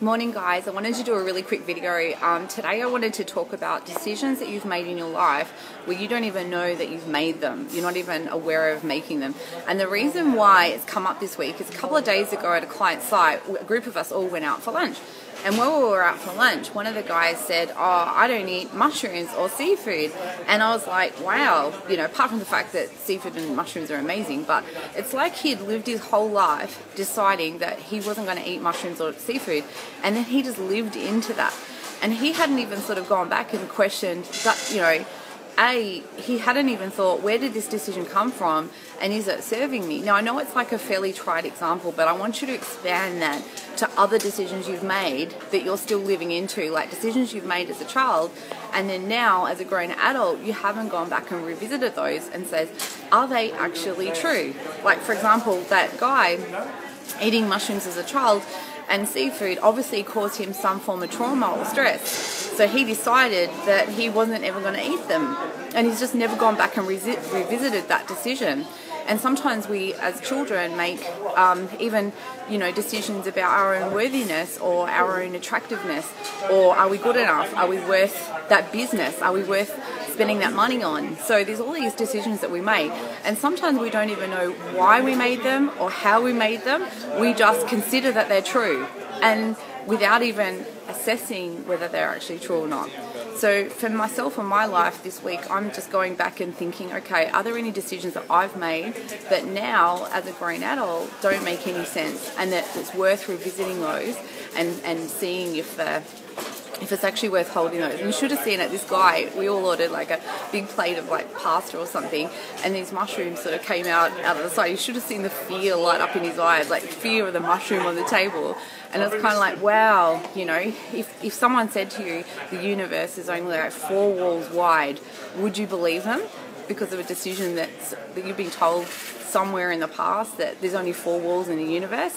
Morning guys, I wanted to do a really quick video. Today I wanted to talk about decisions that you've made in your life where you don't even know that you've made them. You're not even aware of making them. And the reason why it's come up this week is a couple of days ago at a client site, a group of us all went out for lunch. And while we were out for lunch, one of the guys said, I don't eat mushrooms or seafood. And I was like, wow, apart from the fact that seafood and mushrooms are amazing, but it's like he'd lived his whole life deciding that he wasn't going to eat mushrooms or seafood. And then he just lived into that. And he hadn't even sort of gone back and questioned that, he hadn't even thought, where did this decision come from and is it serving me? Now, I know it's like a fairly trite example, but I want you to expand that to other decisions you've made that you're still living into, like decisions you've made as a child, and then now as a grown adult, you haven't gone back and revisited those and says, are they actually true? Like, for example, that guy eating mushrooms as a child and seafood obviously caused him some form of trauma or stress. So he decided that he wasn't ever going to eat them. And he's just never gone back and revisited that decision. And sometimes we, as children, make even, decisions about our own worthiness or our own attractiveness. Or are we good enough? Are we worth that business? Are we worth spending that money on? So there's all these decisions that we make. And sometimes we don't even know why we made them or how we made them. We just consider that they're true. And without even assessing whether they're actually true or not. So for myself and my life this week, I'm just going back and thinking, okay, are there any decisions that I've made that now, as a grown adult, don't make any sense, and that it's worth revisiting those and seeing if it's actually worth holding those. And you should have seen it. This guy, we all ordered like a big plate of like pasta or something, and these mushrooms sort of came out of the side. You should have seen the fear light up in his eyes, like fear of the mushroom on the table. And it's kind of like, wow, if someone said to you the universe is only like 4 walls wide, would you believe them? Because of a decision that you've been told somewhere in the past that there's only 4 walls in the universe.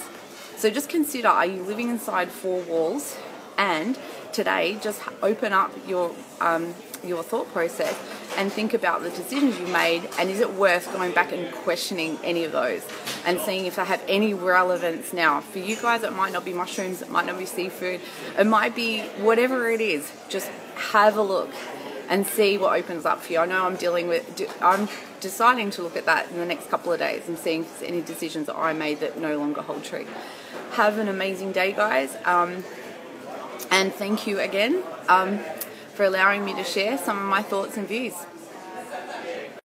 So just consider, are you living inside 4 walls? And today, just open up your thought process and think about the decisions you made, and is it worth going back and questioning any of those and seeing if they have any relevance now. For you guys, it might not be mushrooms, it might not be seafood, it might be whatever it is. Just have a look and see what opens up for you. I know I'm deciding to look at that in the next couple of days and seeing if there's any decisions that I made that no longer hold true. Have an amazing day, guys. And thank you again for allowing me to share some of my thoughts and views.